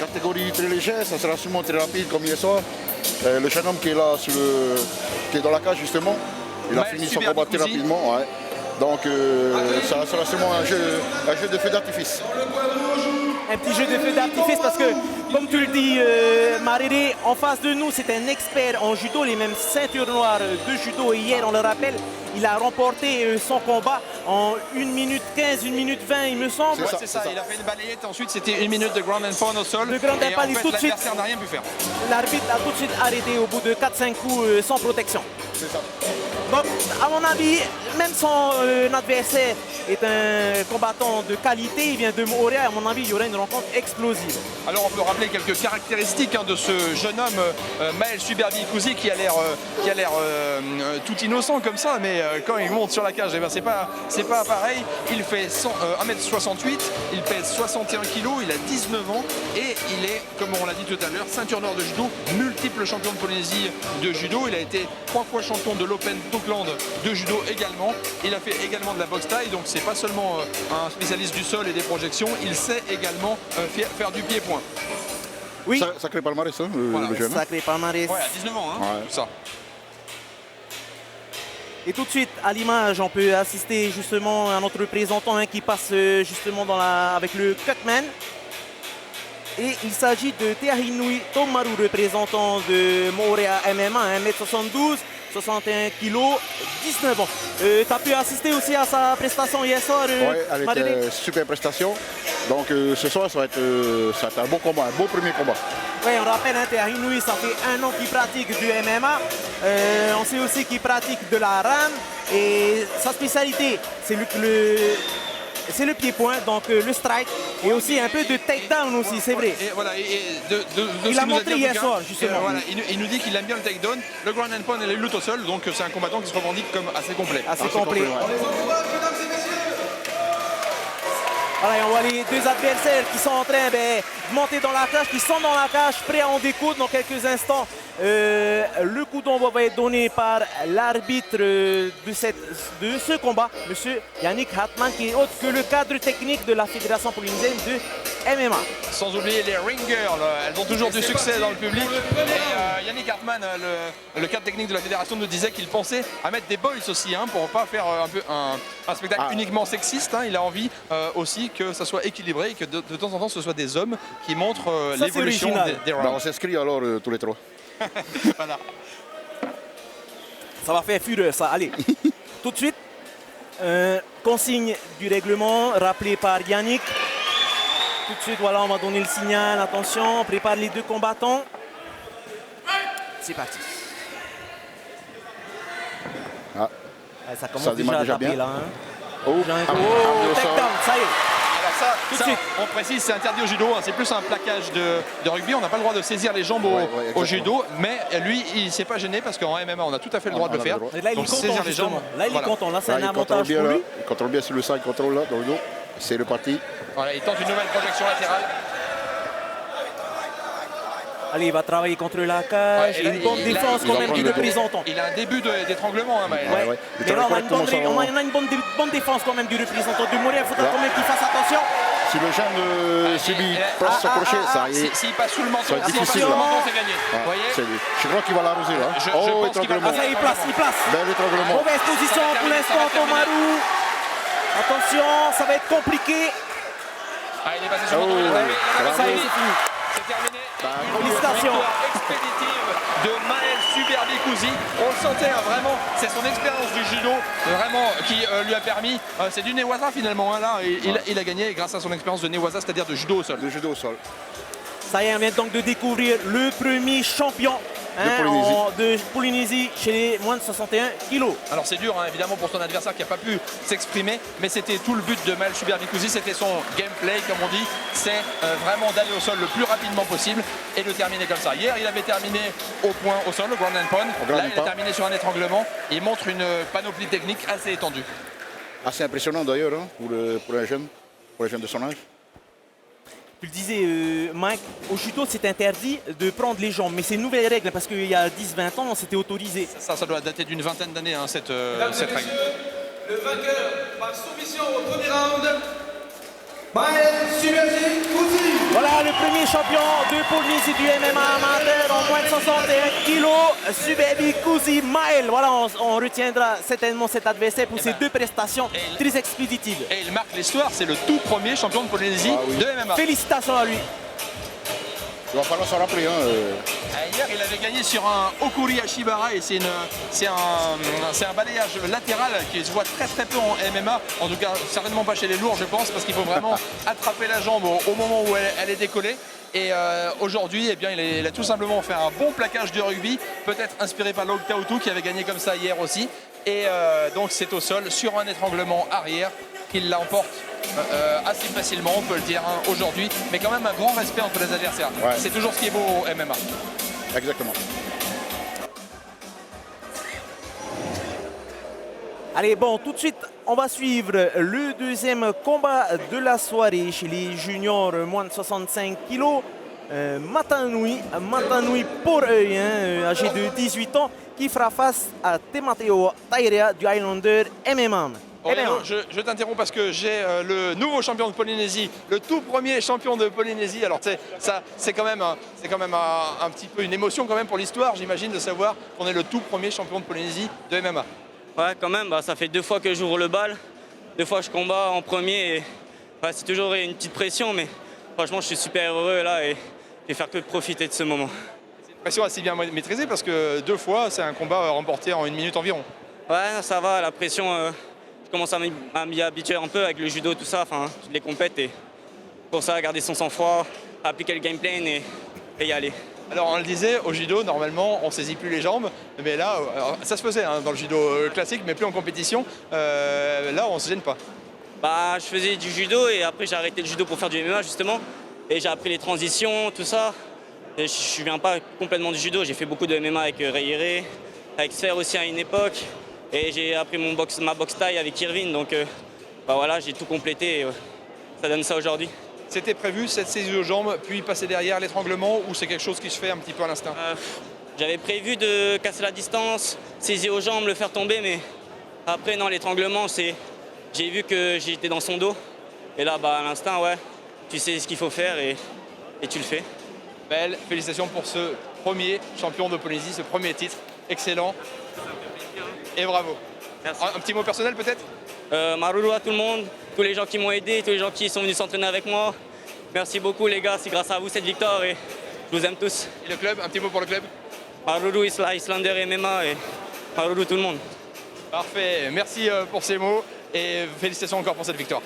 catégorie très légère, ça sera sûrement très rapide comme hier soir. Le jeune homme qui est là, qui est dans la cage justement, il a fini son combat très rapidement. Ouais. Donc ça sera sûrement un jeu de feu d'artifice. Un petit jeu de feu d'artifice parce que, comme tu le dis, Marere, en face de nous, c'est un expert en judo, les mêmes ceintures noires de judo. Et hier, on le rappelle, il a remporté son combat en 1 minute 15, 1 minute 20, il me semble. Ouais, c'est ça. Il a fait une balayette, ensuite c'était 1 minute de ground and pound au sol. Le ground and pound, et en fait, tout de suite, l'adversaire n'a rien pu faire. L'arbitre a tout de suite arrêté au bout de 4-5 coups sans protection. C'est ça. Donc, à mon avis, même son adversaire est un combattant de qualité, il vient de Moorea, à mon avis, il y aura une rencontre explosive. Alors on peut rappeler quelques caractéristiques de ce jeune homme, Maël Suberbi-Kouzi, qui a l'air tout innocent comme ça, mais quand il monte sur la cage, eh ben, c'est pas pareil. Il fait 1m68, il pèse 61 kg, il a 19 ans et il est, comme on l'a dit tout à l'heure, ceinture noire de judo, multiple champion de Polynésie de judo. Il a été 3 fois champion de l'Open d'Auckland de judo également. Il a fait également de la boxe thaï, donc c'est pas seulement un spécialiste du sol et des projections, il sait également faire du pied-point. Oui. Sacré palmarès, hein, le jeune. Sacré palmarès. Ouais, à 19 ans, hein, ouais. Tout ça. Et tout de suite, à l'image, on peut assister justement à notre représentant qui passe justement avec le Cutman. Et il s'agit de Teahinui Tomaru, représentant de Moorea MMA, 1m72, 61 kg, 19 ans. Tu as pu assister aussi à sa prestation hier soir, Oui, elle était super prestation. Donc ce soir, ça va être un bon combat, un beau premier combat. Oui, on rappelle, Teahinui, ça fait 1 an qu'il pratique du MMA. On sait aussi qu'il pratique de la RAM. Et sa spécialité, c'est le pied-point, donc le strike, et aussi un peu de takedown aussi, c'est vrai. Et voilà, il a montré hier soir, justement. Voilà, il nous dit qu'il aime bien le takedown, le ground and pound et la lutte au sol, donc c'est un combattant qui se revendique comme assez complet. Assez complet. Ouais. Voilà, et on voit les deux adversaires qui sont en train de monter dans la cage, qui sont dans la cage, prêts à en découdre dans quelques instants. Le coup d'envoi va être donné par l'arbitre de ce combat, M. Yannick Hartmann, qui est autre que le cadre technique de la Fédération polynésienne de MMA. Sans oublier les ring girls, elles ont toujours du succès dans le public. Et Yannick Hartmann, le cadre technique de la fédération, nous disait qu'il pensait à mettre des boys aussi, hein, pour ne pas faire un spectacle uniquement sexiste. Hein. Il a envie aussi que ça soit équilibré et que de temps en temps ce soit des hommes qui montrent l'évolution des rounds. On s'inscrit alors tous les trois. Voilà. Ça va faire fureur ça, allez. Tout de suite, consigne du règlement rappelé par Yannick. Tout de suite, voilà, on va donner le signal. Attention, on prépare les deux combattants. C'est parti. Ah. Ça commence Ça déjà à taper bien. là. Hein. Oh, Takedown, ça y est. Alors ça, Tout de suite. on précise, c'est interdit au judo, hein, c'est plus un plaquage de rugby, on n'a pas le droit de saisir les jambes au judo, mais lui, il ne s'est pas gêné parce qu'en MMA, on a tout à fait le droit de le faire. Et là, il est Donc content, saisir les justement. jambes, Là, il est content. Là, c'est un avantage bien, pour lui. il contrôle bien sur le side, il contrôle là, dans le dos. C'est reparti. Voilà, il tente une nouvelle projection latérale. Allez, il va travailler contre la cage. Ouais, et là, une bonne il défense quand même du représentant. Il a un début d'étranglement, hein, Maël. Ouais. Mais là, on a une bonne défense quand même du représentant de Moorea. Il faudra quand même qu'il fasse attention. Si le jeune subit passe s'approcher, ça y est. S'il passe sous le menton, Ça va être difficile, là. c'est gagné. Vous voyez, Je crois qu'il va l'arroser là. Je pense qu'il va Ah, ça, il place. Bel étranglement. Mauvaise position pour l'instant, Tomaru. Attention, ça va être compliqué. Ah, il est passé sur le menton. Ça y est, c'est fini. C'est terminé. Félicitations. Victoire expéditive de Maël Suberbi-Kouzi. On le sentait, hein, vraiment, c'est son expérience du judo vraiment qui lui a permis. C'est du Newaza finalement, hein, là. Il a gagné grâce à son expérience de Newaza, c'est-à-dire de judo au sol. De judo au sol. Ça y est, on vient donc de découvrir le premier champion de Polynésie chez les moins de 61 kilos. Alors c'est dur, hein, évidemment, pour son adversaire qui n'a pas pu s'exprimer, mais c'était tout le but de Maël Suberbi-Kouzi, c'était son gameplay, comme on dit, c'est vraiment d'aller au sol le plus rapidement possible et de terminer comme ça. Hier, il avait terminé au point au sol, le ground and pound. Là, il a terminé sur un étranglement et il montre une panoplie technique assez étendue. Assez impressionnant d'ailleurs, hein, pour un jeune de son âge. Tu le disais, Mike, au judo, c'est interdit de prendre les jambes, mais c'est une nouvelle règle parce qu'il y a 10-20 ans, c'était autorisé. Ça doit dater d'une vingtaine d'années, hein, cette règle. Le vainqueur par soumission au premier round, Maël Suberbi-Kouzi. Voilà, voilà le premier champion de Polynésie du MMA amateur en moins de 61 kg, Subebi Kusi Mael. Voilà, on retiendra certainement cet adversaire pour ses deux prestations très expéditives. Et il marque l'histoire, c'est le tout premier champion de Polynésie de MMA. Félicitations à lui. Il va falloir s'en rappeler. Hier, il avait gagné sur un Okuri Ashibara et c'est un balayage latéral qui se voit très très peu en MMA. En tout cas, certainement pas chez les lourds, je pense, parce qu'il faut vraiment attraper la jambe au moment où elle est décollée. Et aujourd'hui, eh bien, il a tout simplement fait un bon plaquage de rugby, peut-être inspiré par Log Tautu qui avait gagné comme ça hier aussi. Et donc c'est au sol sur un étranglement arrière qu'il l'emporte assez facilement, on peut le dire aujourd'hui, mais quand même un grand respect entre les adversaires. Ouais. C'est toujours ce qui est beau au MMA. Exactement. Allez, bon, tout de suite, on va suivre le deuxième combat de la soirée chez les juniors moins de 65 kg. Matanui pour œil, âgé de 18 ans, qui fera face à Temateo Tairea du Highlander MMA. Aurélio, je t'interromps parce que j'ai le nouveau champion de Polynésie, le tout premier champion de Polynésie. Alors ça, c'est quand même, un petit peu une émotion quand même pour l'histoire, j'imagine, de savoir qu'on est le tout premier champion de Polynésie de MMA. Ouais, quand même, ça fait 2 fois que j'ouvre le bal, 2 fois que je combats en premier. Et, c'est toujours une petite pression, mais franchement, je suis super heureux là et je vais faire que profiter de ce moment. C'est une pression assez bien maîtrisée parce que 2 fois, c'est un combat remporté en 1 minute environ. Ouais, ça va, la pression, je commence à m'y habituer un peu avec le judo, tout ça, les compètes. Et pour ça, garder son sang-froid, appliquer le game plan et y aller. Alors on le disait, au judo, normalement, on ne saisit plus les jambes, mais là, ça se faisait dans le judo classique, mais plus en compétition. Là, on ne se gêne pas. Je faisais du judo et après j'ai arrêté le judo pour faire du MMA justement. Et j'ai appris les transitions, tout ça. Et je ne viens pas complètement du judo, j'ai fait beaucoup de MMA avec Rayere, avec Sfer aussi à une époque. Et j'ai appris ma boxe taille avec Irvine, donc voilà, j'ai tout complété et ça donne ça aujourd'hui. C'était prévu cette saisie aux jambes, puis passer derrière l'étranglement, ou c'est quelque chose qui se fait un petit peu à l'instinct? J'avais prévu de casser la distance, saisir aux jambes, le faire tomber, mais après non, l'étranglement, j'ai vu que j'étais dans son dos. Et là, à l'instinct, ouais, tu sais ce qu'il faut faire et tu le fais. Belle, félicitations pour ce premier champion de Polynésie, ce premier titre. Excellent. Et bravo. Merci. Un petit mot personnel peut-être? Maruru à tout le monde, tous les gens qui m'ont aidé, tous les gens qui sont venus s'entraîner avec moi. Merci beaucoup les gars, c'est grâce à vous cette victoire et je vous aime tous. Et le club, un petit mot pour le club? Maruru Islander MMA et Maruru tout le monde. Parfait, merci pour ces mots et félicitations encore pour cette victoire.